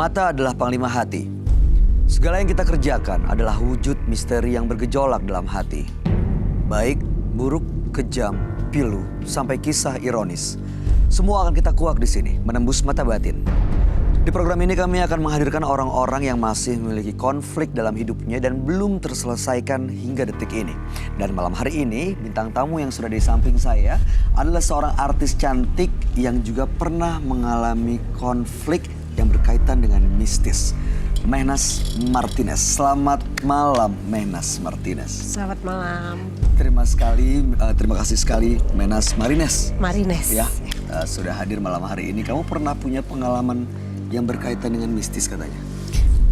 Mata adalah panglima hati. Segala yang kita kerjakan adalah wujud misteri yang bergejolak dalam hati. Baik, buruk, kejam, pilu, sampai kisah ironis. Semua akan kita kuak di sini, menembus mata batin. Di program ini kami akan menghadirkan orang-orang yang masih memiliki konflik dalam hidupnya dan belum terselesaikan hingga detik ini. Dan malam hari ini, bintang tamu yang sudah di samping saya adalah seorang artis cantik yang juga pernah mengalami konflik yang berkaitan dengan mistis. Mehnas Martinez. Selamat malam, Mehnas Martinez. Selamat malam. Terima kasih sekali Mehnas Martinez. Ya, sudah hadir malam hari ini. Kamu pernah punya pengalaman yang berkaitan dengan mistis katanya?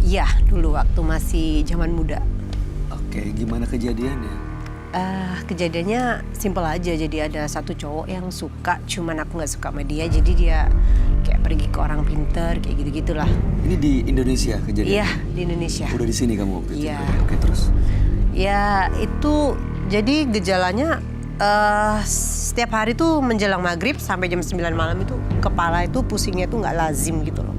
Iya, dulu waktu masih zaman muda. Oke, gimana kejadiannya? Kejadiannya simpel aja. Jadi ada satu cowok yang suka, cuman aku nggak suka sama dia. Jadi dia kayak pergi ke orang pinter, kayak gitu-gitulah. Ini di Indonesia kejadiannya? Iya, di Indonesia. Udah di sini kamu waktu itu? Iya. Oke, terus? Ya itu, jadi gejalanya setiap hari tuh menjelang maghrib sampai jam 9 malam itu kepala itu pusingnya tuh nggak lazim gitu loh.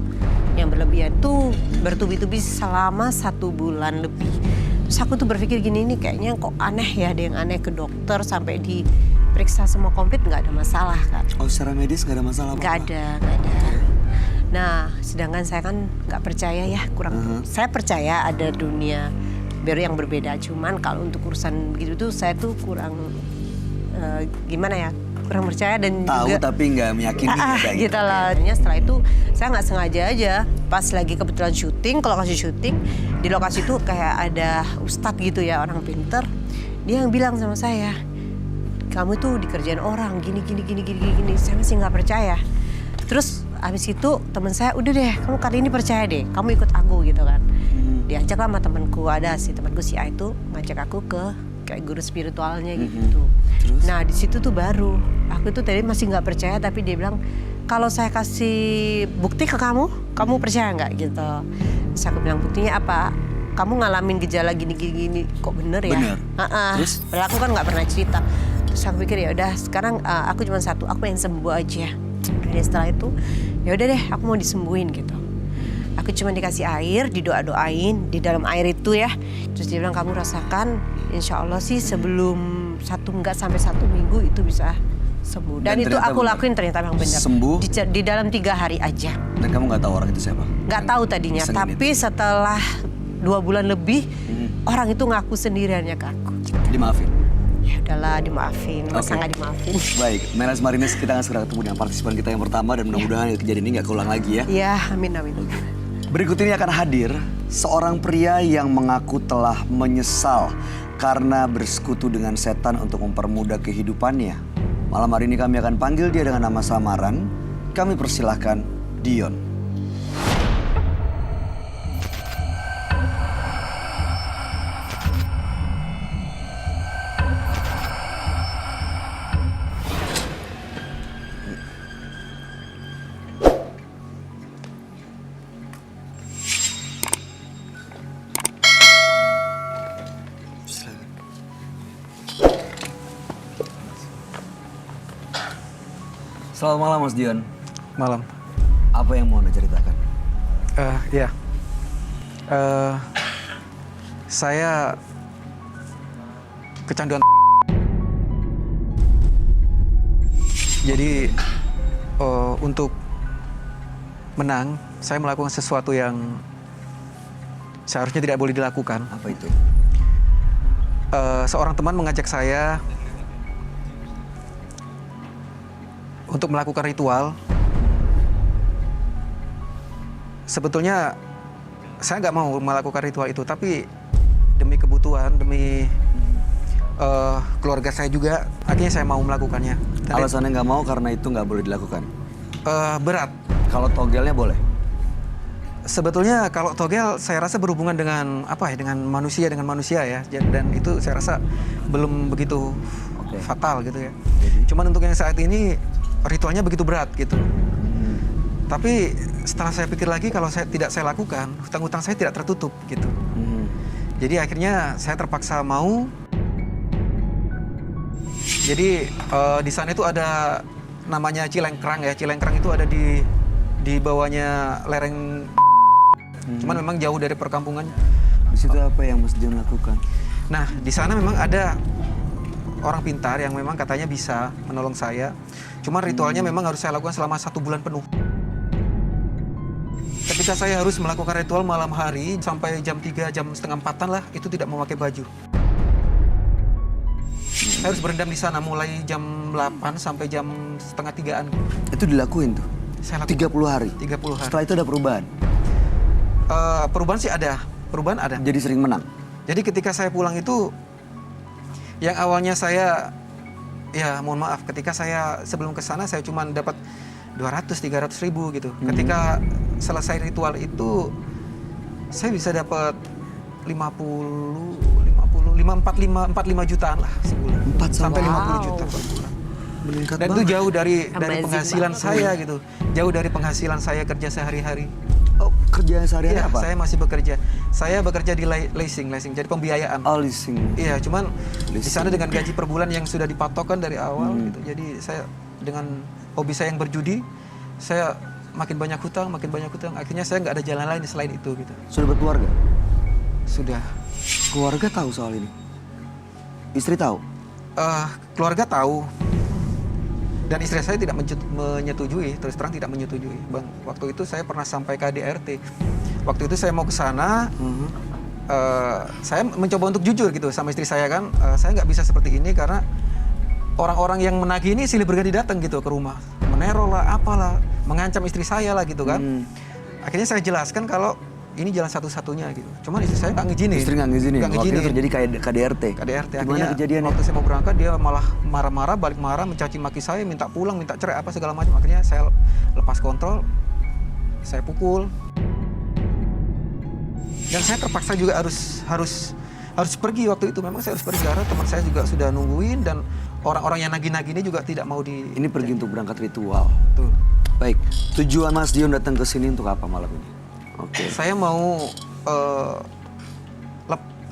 Yang berlebihan tuh bertubi-tubi selama 1 bulan lebih. Terus aku tuh berpikir gini, ini kayaknya kok aneh ya, ada yang aneh, ke dokter sampai diperiksa semua komplit nggak ada masalah kan. Oh, secara medis nggak ada masalah apa-apa? Nggak ada. Nah, sedangkan saya kan nggak percaya ya, saya percaya ada dunia baru yang berbeda. Cuman kalau untuk urusan begitu tuh saya tuh kurang kurang percaya dan tahu juga tapi nggak meyakini gitu lah. Setelah itu saya nggak sengaja aja pas lagi kebetulan syuting, kalau kasih syuting di lokasi itu kayak ada ustadz gitu ya, orang pinter. Dia yang bilang sama saya, kamu tuh dikerjain orang gini. Saya masih nggak percaya. Terus abis itu teman saya, udah deh kamu kali ini percaya deh, kamu ikut aku gitu kan. Diajak lah sama temanku, ada si temanku si A itu ngajak aku ke kayak guru spiritualnya gitu. Terus? Nah di situ tuh baru aku tuh tadi masih nggak percaya, tapi dia bilang kalau saya kasih bukti ke kamu percaya nggak gitu. Terus aku bilang buktinya apa? Kamu ngalamin gejala gini, kok bener ya? Bener. Terus? Padahal aku kan nggak pernah cerita. Terus aku pikir ya udah sekarang aku cuma satu, aku pengen sembuh aja. Dan setelah itu ya udah deh aku mau disembuhin gitu. Aku cuma dikasih air, didoa-doain di dalam air itu ya. Terus dia bilang kamu rasakan, insya Allah sih sebelum 1 minggu itu bisa sembuh. Dan itu aku lakuin ternyata memang benar. Sembuh? Di dalam 3 hari aja. Dan kamu nggak tahu orang itu siapa? Nggak tahu tadinya, tapi setelah 2 bulan lebih orang itu ngaku sendiriannya ke aku. Dimaafin? Ya udahlah dimaafin, masa nggak dimaafin. Baik, Mehnas Martinez, kita akan segera ketemu dengan partisipan kita yang pertama dan mudah-mudahan kejadian ini nggak keulang lagi ya. Iya, amin. Berikut ini akan hadir seorang pria yang mengaku telah menyesal karena bersekutu dengan setan untuk mempermudah kehidupannya. Malam hari ini kami akan panggil dia dengan nama samaran. Kami persilahkan Dion. Selamat malam Mas Dion. Malam. Apa yang mau Anda ceritakan? Iya. Saya kecanduan. Jadi untuk menang, saya melakukan sesuatu yang seharusnya tidak boleh dilakukan. Apa itu? Seorang teman mengajak saya untuk melakukan ritual. Sebetulnya saya nggak mau melakukan ritual itu, tapi demi kebutuhan, demi keluarga saya juga, akhirnya saya mau melakukannya. Alasannya nggak mau karena itu nggak boleh dilakukan? Berat. Kalau togelnya boleh? Sebetulnya kalau togel saya rasa berhubungan dengan dengan manusia ya, dan itu saya rasa belum begitu fatal gitu ya. Cuman untuk yang saat ini ritualnya begitu berat gitu. Tapi setelah saya pikir lagi, kalau tidak saya lakukan, hutang-hutang saya tidak tertutup gitu. Jadi akhirnya saya terpaksa mau. Jadi di sana itu ada namanya Cilengkrang ya. Cilengkrang itu ada di bawahnya lereng Cuman memang jauh dari perkampungan. Di situ apa yang Mas Dion lakukan? Nah, di sana memang ada orang pintar yang memang katanya bisa menolong saya. Cuman ritualnya memang harus saya lakukan selama 1 bulan penuh. Ketika saya harus melakukan ritual malam hari sampai jam 3, jam setengah 4-an lah, itu tidak memakai baju. Saya harus berendam di sana mulai jam 8 sampai jam setengah 3-an. Itu dilakuin tuh? Saya lakukan 30 hari? 30 hari. Setelah itu ada perubahan? Perubahan sih ada. Perubahan ada. Jadi sering menang? Jadi ketika saya pulang itu, yang awalnya saya, ya mohon maaf, ketika saya sebelum ke sana saya cuma dapat 200-300 ribu gitu. Ketika selesai ritual itu, saya bisa dapat 45 jutaan lah sebulan. 4 Sampai Wow. 50 juta per bulan. Meningkat Dan itu banget. jauh dari Amazing penghasilan banget. saya gitu. Jauh dari penghasilan saya kerja sehari-hari. Oh, kerjaan sehari-hari Iya, apa? saya masih bekerja. Saya bekerja di leasing, jadi pembiayaan. Oh, leasing. Iya, cuman di sana Leasing. dengan gaji per bulan yang sudah dipatokkan dari awal gitu. Jadi saya dengan hobi saya yang berjudi, saya makin banyak hutang. Akhirnya saya nggak ada jalan lain selain itu gitu. Sudah berkeluarga? Sudah. Keluarga tahu soal ini? Istri tahu? Keluarga tahu. Dan istri saya tidak menyetujui, terus terang tidak menyetujui. Bang, waktu itu saya pernah sampai ke ADRT. Waktu itu saya mau ke sana, saya mencoba untuk jujur gitu sama istri saya kan. Saya nggak bisa seperti ini karena orang-orang yang menagih ini silih berganti datang gitu ke rumah. Meneror lah, apalah, mengancam istri saya lah gitu kan. Akhirnya saya jelaskan kalau ini jalan satu-satunya gitu. Cuman istri saya nggak ngizinin. Istri nggak ngizinin? Nggak Waktu itu ngizinin. terjadi KDRT? KDRT. Gimana Akhirnya kejadiannya? waktu saya mau berangkat dia malah marah-marah, balik marah, mencaci maki saya, minta pulang, minta cerai apa segala macam. Akhirnya saya lepas kontrol, saya pukul. Dan saya terpaksa juga harus pergi waktu itu. Memang saya harus pergi karena teman saya juga sudah nungguin dan orang-orang yang nagih-nagih ini juga tidak mau di. Ini pergi untuk berangkat ritual. Tuh. Baik, tujuan Mas Dion datang ke sini untuk apa malam ini? Oke. Saya mau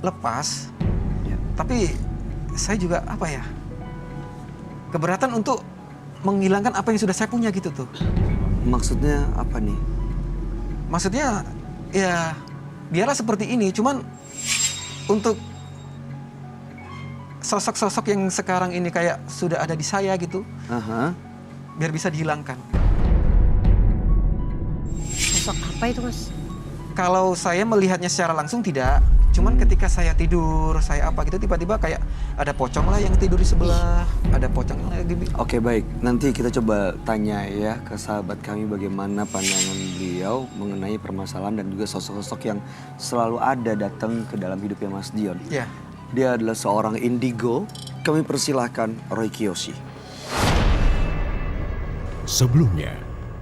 lepas. Ya. Tapi saya juga apa ya, keberatan untuk menghilangkan apa yang sudah saya punya gitu tuh. Maksudnya apa nih? Maksudnya ya biarlah seperti ini, cuman untuk sosok-sosok yang sekarang ini kayak sudah ada di saya gitu, Aha. biar bisa dihilangkan. Sosok apa itu, Mas? Kalau saya melihatnya secara langsung tidak, cuman ketika saya tidur, saya apa gitu tiba-tiba kayak ada pocong lah yang tidur di sebelah, ada pocong yang lagi. Oke, baik. Nanti kita coba tanya ya ke sahabat kami bagaimana pandangan beliau mengenai permasalahan dan juga sosok-sosok yang selalu ada datang ke dalam hidupnya Mas Dion. Ya. Dia adalah seorang indigo. Kami persilahkan Roy Kiyoshi. Sebelumnya,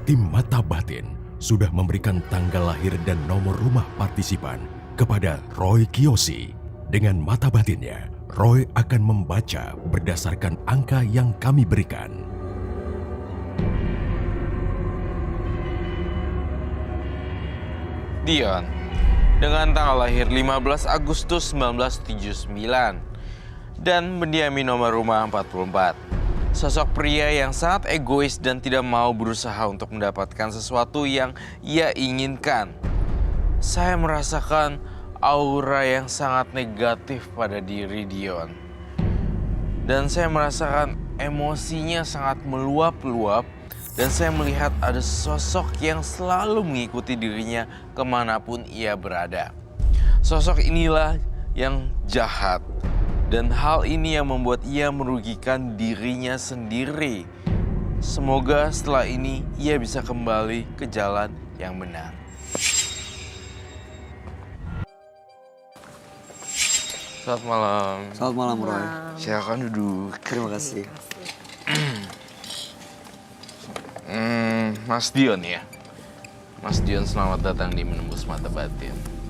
tim Mata Batin sudah memberikan tanggal lahir dan nomor rumah partisipan kepada Roy Kiyoshi. Dengan mata batinnya, Roy akan membaca berdasarkan angka yang kami berikan. Dion, dengan tanggal lahir 15 Agustus 1979 dan mendiami nomor rumah 44. Sosok pria yang sangat egois dan tidak mau berusaha untuk mendapatkan sesuatu yang ia inginkan. Saya merasakan aura yang sangat negatif pada diri Dion. Dan saya merasakan emosinya sangat meluap-luap. Dan saya melihat ada sosok yang selalu mengikuti dirinya kemanapun ia berada. Sosok inilah yang jahat. Dan hal ini yang membuat ia merugikan dirinya sendiri. Semoga setelah ini ia bisa kembali ke jalan yang benar. Selamat malam. Selamat malam, Roy. Silakan duduk. Terima kasih. Mas Dion ya. Mas Dion, selamat datang di Menembus Mata Batin.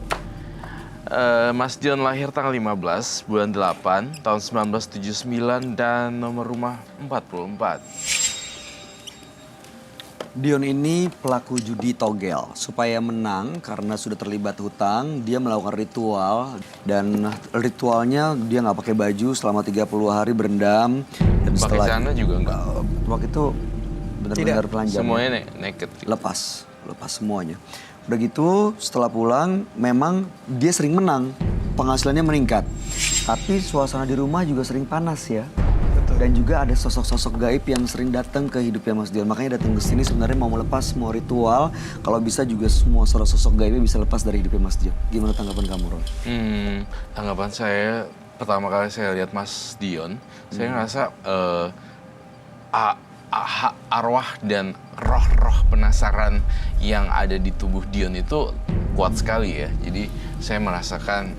Mas Dion lahir tanggal 15 bulan 8 tahun 1979 dan nomor rumah 44. Dion ini pelaku judi togel. Supaya menang karena sudah terlibat hutang, dia melakukan ritual. Dan ritualnya dia nggak pakai baju selama 30 hari berendam. Dan Pakai setelah celana juga enggak? waktu itu benar-benar telanjang. Semuanya naked. Lepas semuanya. Udah gitu setelah pulang memang dia sering menang, penghasilannya meningkat. Tapi suasana di rumah juga sering panas ya. Betul. Dan juga ada sosok-sosok gaib yang sering datang ke hidupnya Mas Dion. Makanya datang ke sini sebenarnya mau melepas semua ritual. Kalau bisa juga semua sosok gaibnya bisa lepas dari hidupnya Mas Dion. Gimana tanggapan kamu, Roy? Tanggapan saya pertama kali saya lihat Mas Dion, saya ngerasa arwah dan roh-roh penasaran yang ada di tubuh Dion itu kuat sekali ya. Jadi saya merasakan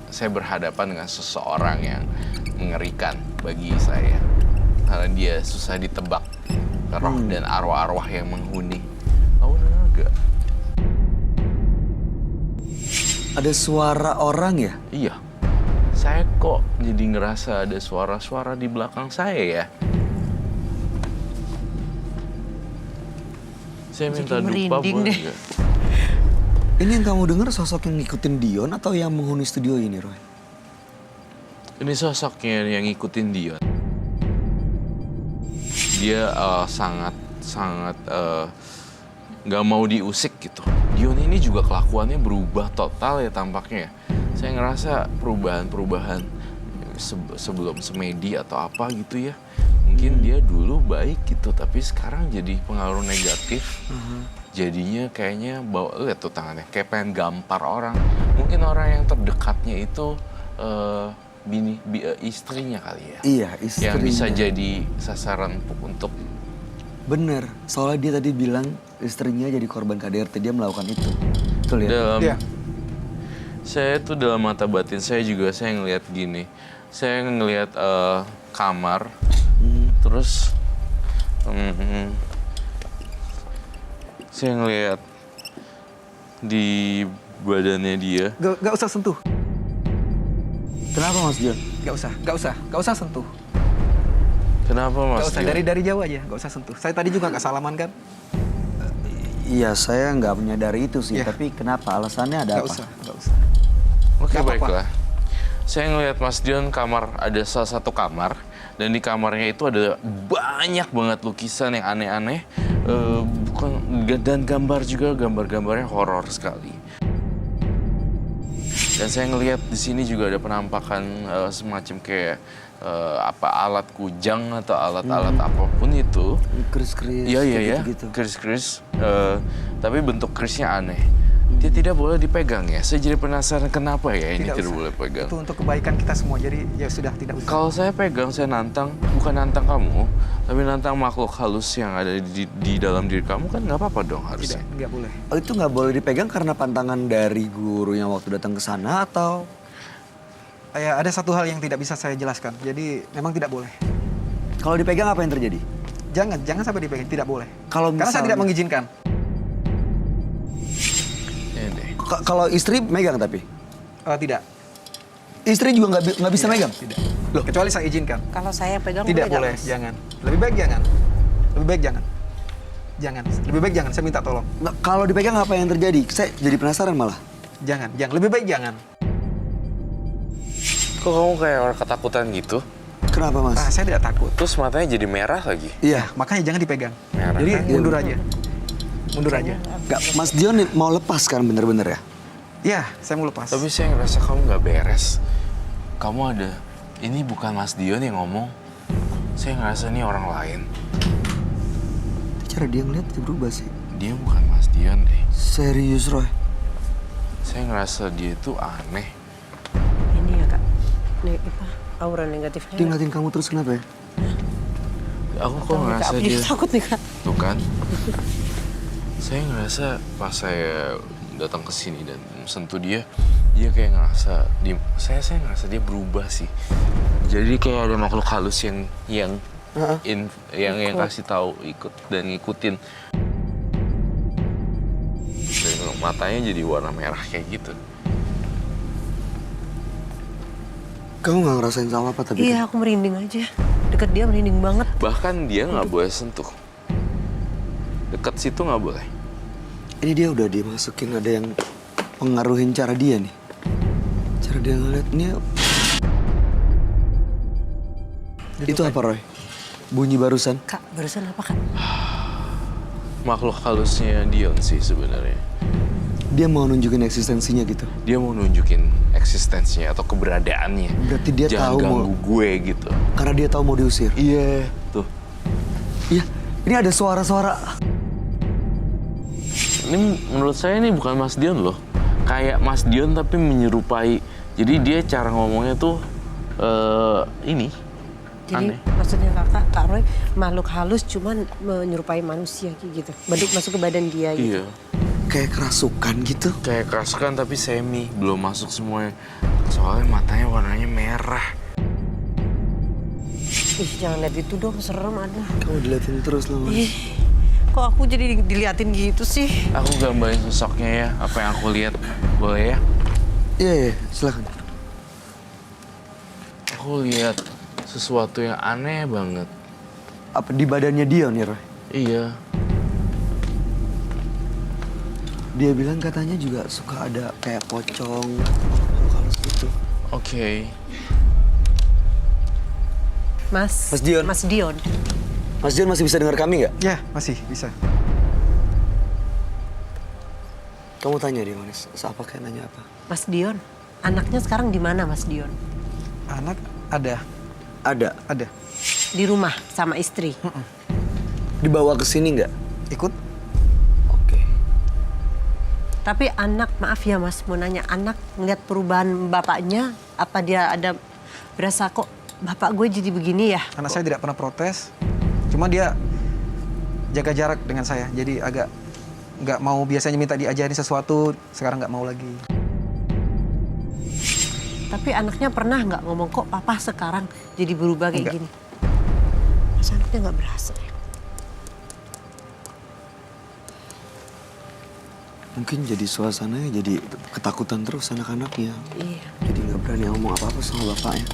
saya berhadapan dengan seseorang yang mengerikan bagi saya. Karena dia susah ditebak. Roh dan arwah-arwah yang menghuni. Kamu dengar gak? Ada suara orang ya? Iya. Saya kok jadi ngerasa ada suara-suara di belakang saya ya. Saya minta Jadi dupa merinding boleh deh. nggak? Ini yang kamu dengar sosok yang ngikutin Dion atau yang menghuni studio ini, Roy? Ini sosoknya yang ngikutin Dion. Dia sangat nggak mau diusik gitu. Dion ini juga kelakuannya berubah total ya tampaknya. Saya ngerasa perubahan sebelum semedi atau apa gitu ya. Mungkin dia dulu baik gitu, tapi sekarang jadi pengaruh negatif. Jadinya kayaknya lihat tuh tangannya, kayak pengen gampar orang. Mungkin orang yang terdekatnya itu istrinya kali ya. Iya, istrinya. Yang bisa jadi sasaran untuk Bener, soalnya dia tadi bilang istrinya jadi korban KDRT, dia melakukan itu. Betul ya? dalam Iya. saya tuh dalam mata batin saya juga saya ngelihat gini. Saya ngelihat kamar, terus saya ngelihat di badannya dia. Gak usah sentuh. Kenapa Mas Dion? Gak usah sentuh. Kenapa Mas Gak usah, Dion? dari jauh aja, gak usah sentuh. Saya tadi juga gak salaman kan? Iya, saya nggak menyadari itu sih. Iya. Tapi kenapa? Alasannya ada Gak apa? usah. Oke, Gak apa-apa. baiklah. Saya ngelihat Mas Dion ada salah satu kamar, dan di kamarnya itu ada banyak banget lukisan yang aneh-aneh, dan gambar juga, gambarnya horor sekali. Dan saya ngelihat di sini juga ada penampakan semacam kayak alat kujang atau alat-alat apapun itu. Kris-kris. Iya kayak ya, gitu-gitu. kris-kris. Tapi bentuk krisnya aneh. Dia tidak boleh dipegang ya. Saya jadi penasaran kenapa ya ini tidak boleh pegang. Itu untuk kebaikan kita semua, jadi ya sudah tidak usah. Kalau saya pegang, saya nantang, bukan nantang kamu, tapi nantang makhluk halus yang ada di dalam diri kamu, kan nggak apa-apa dong harusnya. Nggak boleh. Oh, itu nggak boleh dipegang karena pantangan dari guru yang waktu datang ke sana atau? Ya, ada satu hal yang tidak bisa saya jelaskan, jadi memang tidak boleh. Kalau dipegang apa yang terjadi? Jangan sampai dipegang, tidak boleh. Kalau Karena saya misalnya- tidak mengizinkan. Ya deh. Kalau istri megang tapi? Tidak. Istri juga nggak bisa megang? Tidak. Loh, kecuali saya izinkan. Kalau saya pegang Tidak nggak, boleh, Mas? jangan. Lebih baik jangan. Lebih baik jangan, saya minta tolong. Nah, kalau dipegang apa yang terjadi? Saya jadi penasaran malah. Jangan. Lebih baik jangan. Kok kamu kayak orang ketakutan gitu? Kenapa Mas? Saya tidak takut. Terus matanya jadi merah lagi. Iya. Makanya jangan dipegang. Merah. Jadi Iya, mundur betul. aja. Mundur aja. Nggak, Mas Dion mau lepas kan bener-bener ya? Iya, saya mau lepas. Tapi saya ngerasa kamu nggak beres. Kamu ada, ini bukan Mas Dion yang ngomong. Saya ngerasa ini orang lain. Cara dia ngeliat dia berubah sih. Dia bukan Mas Dion deh. Serius Roy? Saya ngerasa dia itu aneh. Ini ya Kak, apa, aura negatifnya. Dia ngeliatin kamu terus kenapa ya? Aku kok ngerasa Kak, dia... takut nih Kak. Tuh kan. Saya ngerasa pas saya datang ke sini dan sentuh dia kayak ngerasa saya ngerasa dia berubah sih. Jadi kayak ada makhluk halus yang kasih tahu ikut dan ngikutin. Dan matanya jadi warna merah kayak gitu. Kamu nggak ngerasain sama apa tapi? Iya, aku merinding aja. Deket dia merinding banget. Bahkan dia nggak boleh sentuh. Dekat situ nggak boleh. Ini dia udah dimasukin, ada yang pengaruhin cara dia nih. Cara dia ngeliatnya. Itu apa Roy? Bunyi barusan? Kak, barusan apa Kak? Makhluk halusnya Dion sih sebenarnya. dia mau nunjukin eksistensinya gitu. Dia mau nunjukin eksistensinya atau keberadaannya. Berarti dia Jangan tahu ganggu gue gitu. Karena dia tahu mau diusir. Iya, tuh. Iya, ini ada suara-suara. Ini menurut saya ini bukan Mas Dion loh. Kayak Mas Dion tapi menyerupai. Jadi dia cara ngomongnya tuh ini Jadi aneh. maksudnya Kak Roy makhluk halus cuman menyerupai manusia gitu. Bentuk masuk ke badan dia gitu. Iya. Kayak kerasukan gitu. Kayak kerasukan tapi semi, belum masuk semuanya. Soalnya matanya warnanya merah. Ih, jangan lihat itu dong, serem aduh. Kamu diliatin terus loh, Mas. Ih, kok aku jadi diliatin gitu sih? Aku gambarin sosoknya ya, apa yang aku lihat. Boleh ya? Iya, silakan. Aku lihat sesuatu yang aneh banget. Apa di badannya Dion ya, Roy? Iya. Dia bilang katanya juga suka ada kayak pocong, halus gitu. Oke. Mas Dion. Mas Dion. Mas Dion masih bisa dengar kami nggak? Ya, masih bisa. Kamu tanya dia, Manis. Apa kayak nanya apa? Mas Dion, anaknya sekarang di mana Mas Dion? Anak ada. Ada. Di rumah sama istri. Dibawa ke sini nggak? Ikut? Oke. Tapi anak, maaf ya Mas, mau nanya, anak ngeliat perubahan bapaknya, apa dia ada berasa kok bapak gue jadi begini ya? Anak saya tidak pernah protes. Cuma dia jaga jarak dengan saya. Jadi agak nggak mau, biasanya minta diajarin sesuatu, sekarang nggak mau lagi. Tapi anaknya pernah nggak ngomong kok papa sekarang jadi berubah kayak Enggak. gini? Masa anaknya nggak berasa ya? Mungkin jadi suasananya jadi ketakutan terus anak-anaknya. Iya. Jadi nggak berani ngomong apa-apa sama bapaknya.